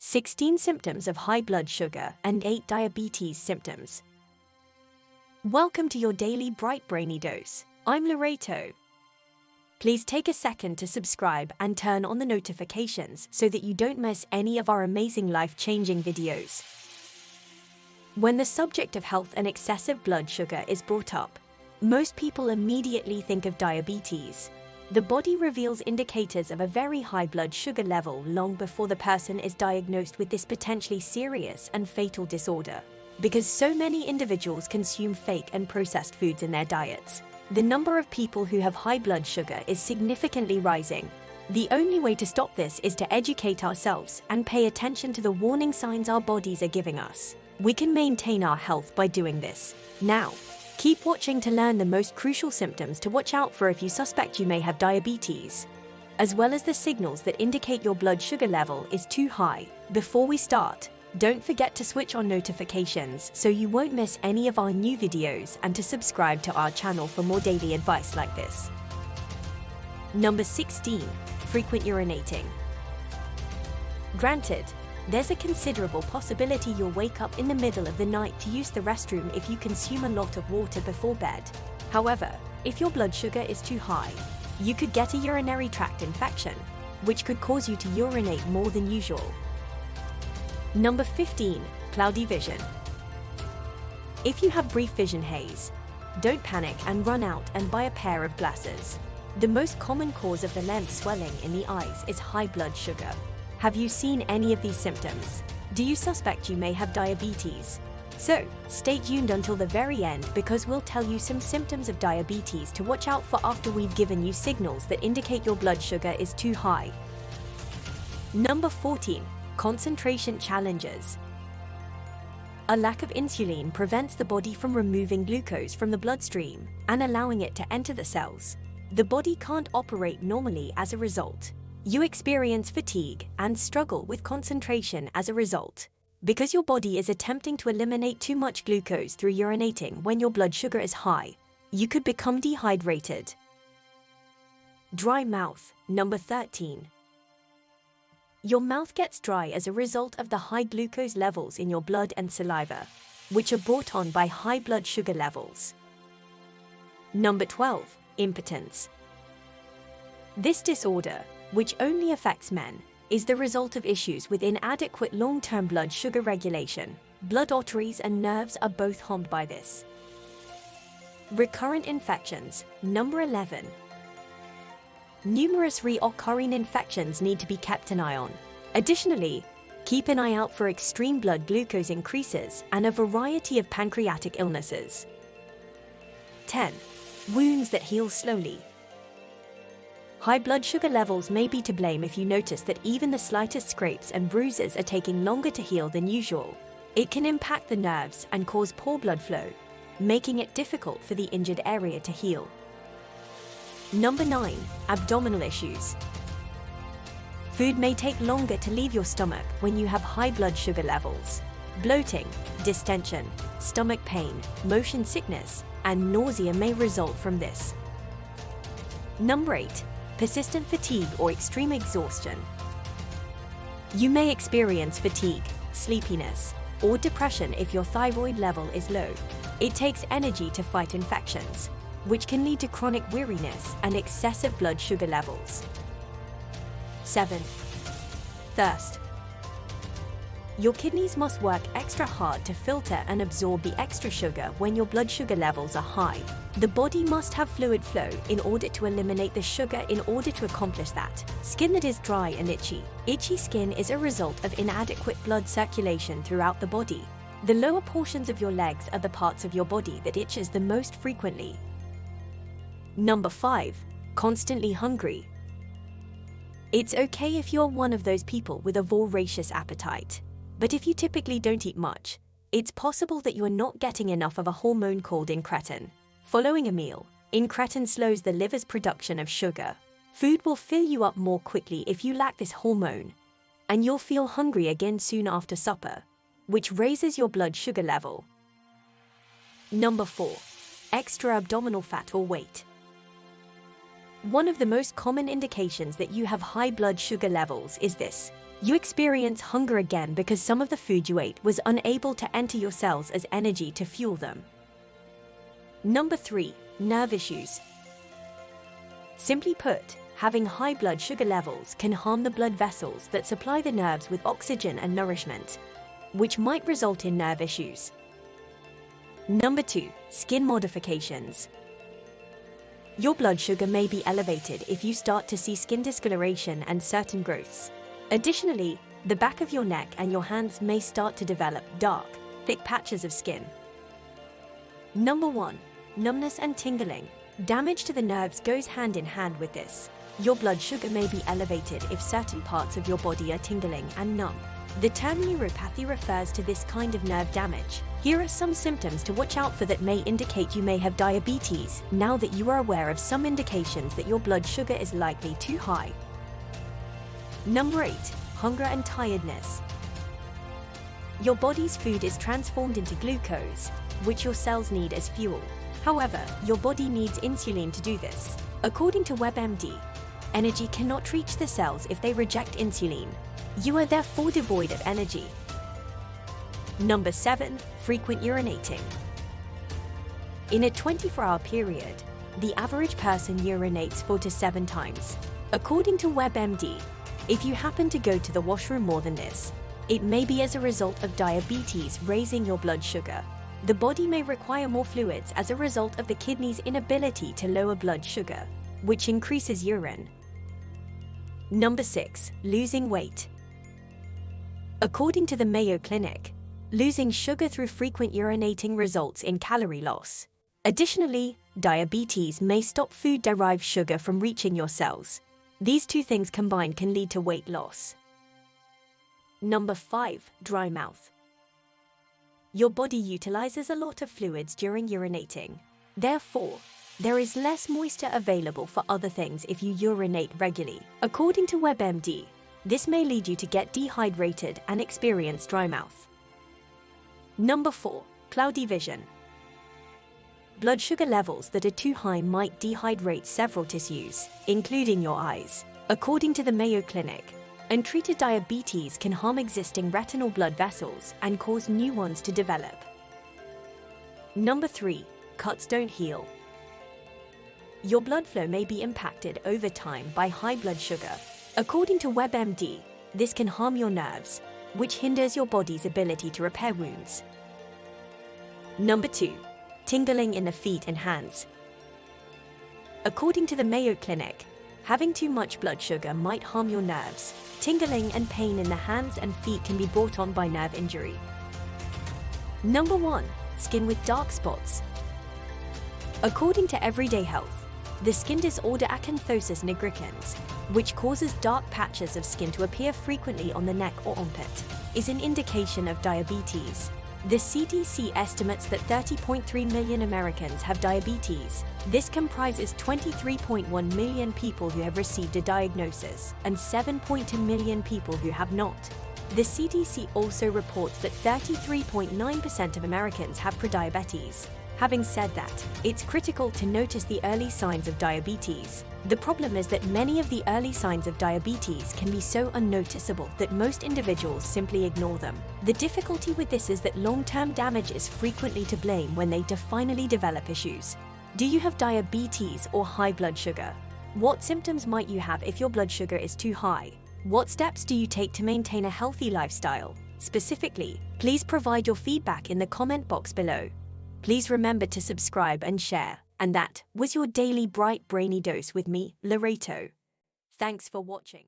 16 symptoms of high blood sugar and 8 diabetes symptoms. Welcome to your daily bright brainy dose. I'm Loreto. Please take a second to subscribe and turn on the notifications so that you don't miss any of our amazing life-changing videos. When the subject of health and excessive blood sugar is brought up, most people immediately think of diabetes. The body reveals indicators of a very high blood sugar level long before the person is diagnosed with this potentially serious and fatal disorder. Because so many individuals consume fake and processed foods in their diets, the number of people who have high blood sugar is significantly rising. The only way to stop this is to educate ourselves and pay attention to the warning signs our bodies are giving us. We can maintain our health by doing this. Now, keep watching to learn the most crucial symptoms to watch out for if you suspect you may have diabetes, as well as the signals that indicate your blood sugar level is too high. Before we start, don't forget to switch on notifications so you won't miss any of our new videos and to subscribe to our channel for more daily advice like this. Number 16. Frequent urinating. Granted, there's a considerable possibility you'll wake up in the middle of the night to use the restroom if you consume a lot of water before bed. However, if your blood sugar is too high, you could get a urinary tract infection, which could cause you to urinate more than usual. Number 15. Cloudy vision. If you have brief vision haze, don't panic and run out and buy a pair of glasses. The most common cause of the lens swelling in the eyes is high blood sugar. Have you seen any of these symptoms? Do you suspect you may have diabetes? So, stay tuned until the very end because we'll tell you some symptoms of diabetes to watch out for after we've given you signals that indicate your blood sugar is too high. Number 14. Concentration challenges. A lack of insulin prevents the body from removing glucose from the bloodstream and allowing it to enter the cells. The body can't operate normally as a result. You experience fatigue and struggle with concentration as a result, because your body is attempting to eliminate too much glucose through urinating when your blood sugar is high. You could become dehydrated. Dry mouth. Number 13. Your mouth gets dry as a result of the high glucose levels in your blood and saliva, which are brought on by high blood sugar levels. Number 12. Impotence. This disorder, which only affects men, is the result of issues with inadequate long-term blood sugar regulation. Blood arteries and nerves are both harmed by this. Recurrent infections. Number 11. Numerous recurring infections need to be kept an eye on. Additionally, keep an eye out for extreme blood glucose increases and a variety of pancreatic illnesses. 10. Wounds that heal slowly. High blood sugar levels may be to blame if you notice that even the slightest scrapes and bruises are taking longer to heal than usual. It can impact the nerves and cause poor blood flow, making it difficult for the injured area to heal. Number 9. Abdominal issues. Food may take longer to leave your stomach when you have high blood sugar levels. Bloating, distension, stomach pain, motion sickness, and nausea may result from this. Number 8. Persistent fatigue or extreme exhaustion. You may experience fatigue, sleepiness, or depression if your thyroid level is low. It takes energy to fight infections, which can lead to chronic weariness and excessive blood sugar levels. 7. Thirst. Your kidneys must work extra hard to filter and absorb the extra sugar when your blood sugar levels are high. The body must have fluid flow in order to eliminate the sugar in order to accomplish that. Skin that is dry and itchy. Itchy skin is a result of inadequate blood circulation throughout the body. The lower portions of your legs are the parts of your body that itches the most frequently. Number 5. Constantly hungry. It's okay if you're one of those people with a voracious appetite. But if you typically don't eat much, it's possible that you're not getting enough of a hormone called incretin. Following a meal, incretin slows the liver's production of sugar. Food will fill you up more quickly if you lack this hormone, and you'll feel hungry again soon after supper, which raises your blood sugar level. Number 4. Extra abdominal fat or weight. One of the most common indications that you have high blood sugar levels is this. You experience hunger again because some of the food you ate was unable to enter your cells as energy to fuel them. Number 3. Nerve issues. Simply put, having high blood sugar levels can harm the blood vessels that supply the nerves with oxygen and nourishment, which might result in nerve issues. Number 2. Skin modifications. Your blood sugar may be elevated if you start to see skin discoloration and certain growths. Additionally, the back of your neck and your hands may start to develop dark, thick patches of skin. Number 1. Numbness and tingling. Damage to the nerves goes hand in hand with this. Your blood sugar may be elevated if certain parts of your body are tingling and numb. The term neuropathy refers to this kind of nerve damage. Here are some symptoms to watch out for that may indicate you may have diabetes, now that you are aware of some indications that your blood sugar is likely too high. Number 8. Hunger and tiredness. Your body's food is transformed into glucose, which your cells need as fuel. However, your body needs insulin to do this. According to WebMD, energy cannot reach the cells if they reject insulin. You are therefore devoid of energy. Number 7. Frequent urinating. In a 24-hour period, the average person urinates 4 to 7 times. According to WebMD, if you happen to go to the washroom more than this, it may be as a result of diabetes raising your blood sugar. The body may require more fluids as a result of the kidney's inability to lower blood sugar, which increases urine. Number 6. Losing weight. According to the Mayo Clinic, losing sugar through frequent urinating results in calorie loss. Additionally, diabetes may stop food-derived sugar from reaching your cells. These two things combined can lead to weight loss. Number 5. Dry mouth. Your body utilizes a lot of fluids during urinating. Therefore, there is less moisture available for other things if you urinate regularly. According to WebMD, this may lead you to get dehydrated and experience dry mouth. Number 4. Cloudy vision. Blood sugar levels that are too high might dehydrate several tissues, including your eyes. According to the Mayo Clinic, untreated diabetes can harm existing retinal blood vessels and cause new ones to develop. Number 3. Cuts don't heal. Your blood flow may be impacted over time by high blood sugar. According to WebMD, this can harm your nerves, which hinders your body's ability to repair wounds. Number 2. Tingling in the feet and hands. According to the Mayo Clinic, having too much blood sugar might harm your nerves. Tingling and pain in the hands and feet can be brought on by nerve injury. Number 1. Skin with dark spots. According to Everyday Health, the skin disorder acanthosis nigricans, which causes dark patches of skin to appear frequently on the neck or armpit, is an indication of diabetes. The CDC estimates that 30.3 million Americans have diabetes. This comprises 23.1 million people who have received a diagnosis and 7.2 million people who have not. The CDC also reports that 33.9% of Americans have prediabetes. Having said that, it's critical to notice the early signs of diabetes. The problem is that many of the early signs of diabetes can be so unnoticeable that most individuals simply ignore them. The difficulty with this is that long-term damage is frequently to blame when they finally develop issues. Do you have diabetes or high blood sugar? What symptoms might you have if your blood sugar is too high? What steps do you take to maintain a healthy lifestyle? Specifically, please provide your feedback in the comment box below. Please remember to subscribe and share. And that was your daily bright brainy dose with me, Loreto. Thanks for watching.